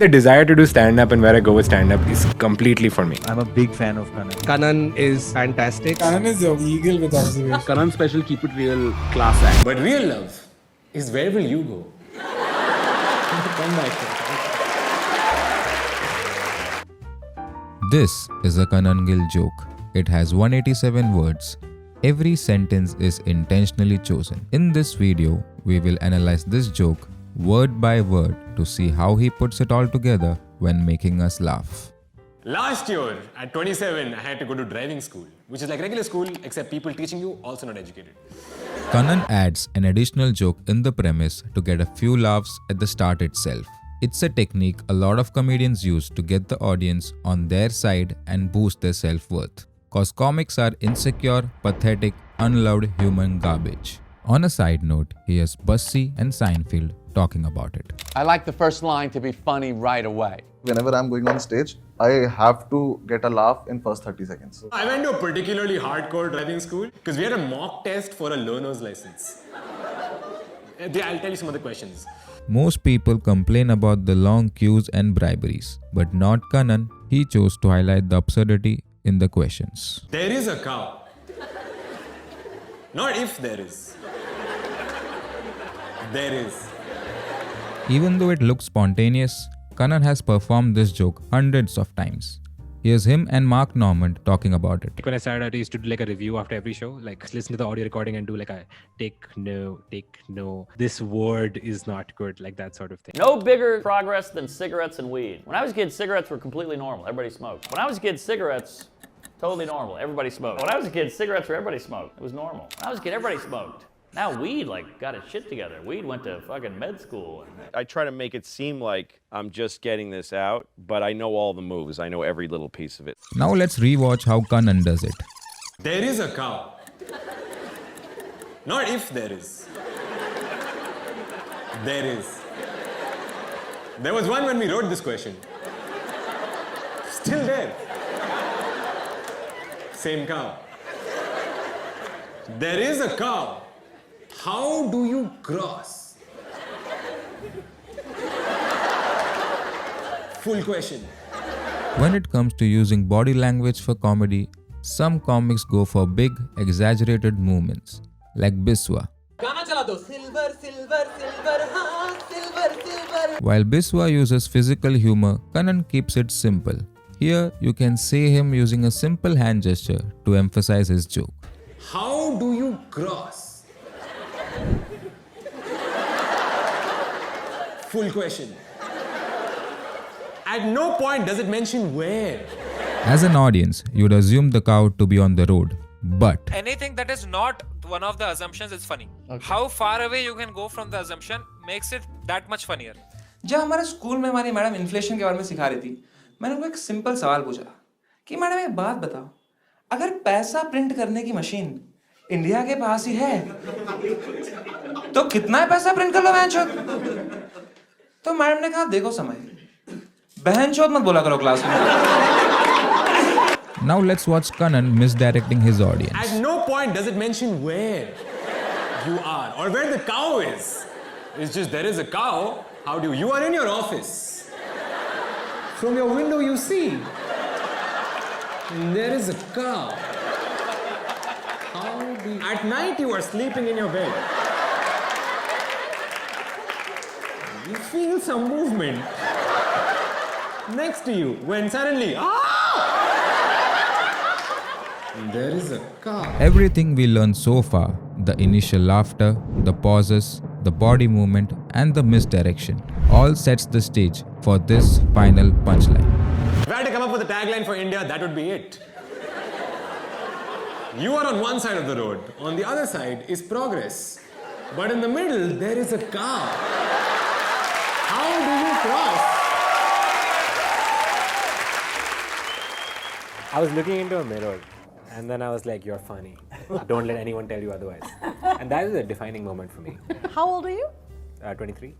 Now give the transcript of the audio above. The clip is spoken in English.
The desire to do stand-up and where I go with stand-up is completely for me. I'm a big fan of Kanan. Kanan is fantastic. Kanan is the eagle with observation. Kanan special, keep it real, class act. But real love is where will you go? Come back. This is a Kanangill joke. It has 187 words. Every sentence is intentionally chosen. In this video, we will analyze this joke word by word to see how he puts it all together when making us laugh. Last year, at 27, I had to go to driving school, which is like regular school, except people teaching you also not educated. Kanan adds an additional joke in the premise to get a few laughs at the start itself. It's a technique a lot of comedians use to get the audience on their side and boost their self-worth. Cause comics are insecure, pathetic, unloved human garbage. On a side note, here's Bussy and Seinfeld talking about it. I like the first line to be funny right away. Whenever I'm going on stage, I have to get a laugh in first 30 seconds. I went to a particularly hardcore driving school because we had a mock test for a learner's license. I'll tell you some of the questions. Most people complain about the long queues and briberies, but not Kanan. He chose to highlight the absurdity in the questions. There is a cow. Not if there is. There is. Even though it looks spontaneous, Kanan has performed this joke hundreds of times. Here's him and Mark Normand talking about it. When I started, I used to do like a review after every show, like listen to the audio recording and do like a take no, this word is not good, like that sort of thing. No bigger progress than cigarettes and weed. When I was a kid, cigarettes were completely normal. Everybody smoked. When I was a kid, cigarettes, totally normal. Everybody smoked. When I was a kid, cigarettes were everybody smoked. It was normal. When I was a kid, everybody smoked. Now weed, like, got its shit together. Weed went to fucking med school. I try to make it seem like I'm just getting this out, but I know all the moves. I know every little piece of it. Now let's rewatch how Kanan does it. There is a cow. Not if there is. There is. There was one when we wrote this question. Still there. Same cow. There is a cow. How do you cross? Full question. When it comes to using body language for comedy, some comics go for big, exaggerated movements, like Biswa. While Biswa uses physical humor, Kanan keeps it simple. Here, you can see him using a simple hand gesture to emphasize his joke. How do you cross? Full question. At no point does it mention where. As an audience, you'd assume the cow to be on the road, but anything that is not one of the assumptions is funny. Okay. How far away you can go from the assumption makes it that much funnier. जब हमारे school में हमारी madam inflation के बारे में सिखा रही थी, मैंने उनको एक सिंपल सवाल पूछा कि मैडम एक बात बताओ, अगर पैसा प्रिंट करने की मशीन इंडिया के पास ही है तो कितना पैसा प्रिंट कर लो बहनचोद? तो मैडम ने कहा देखो समय, बहनचोद मत बोला करो क्लास में. Now let's watch Kanan misdirecting his audience. At no point does it mention where you are or where the cow is. It's just there is a cow. How do you are in your office. From your window you see. And there is a cow. How do you... At night you are sleeping in your bed. You feel some movement next to you when suddenly there is a cow. Everything we learned so far, the initial laughter, the pauses, the body movement and the misdirection, all sets the stage for this final punchline. If I had to come up with a tagline for India, that would be it. You are on one side of the road, on the other side is progress. But in the middle, there is a cow. How do you cross? I was looking into a mirror and then I was like, you're funny. Don't let anyone tell you otherwise. And that is a defining moment for me. How old are you? 23.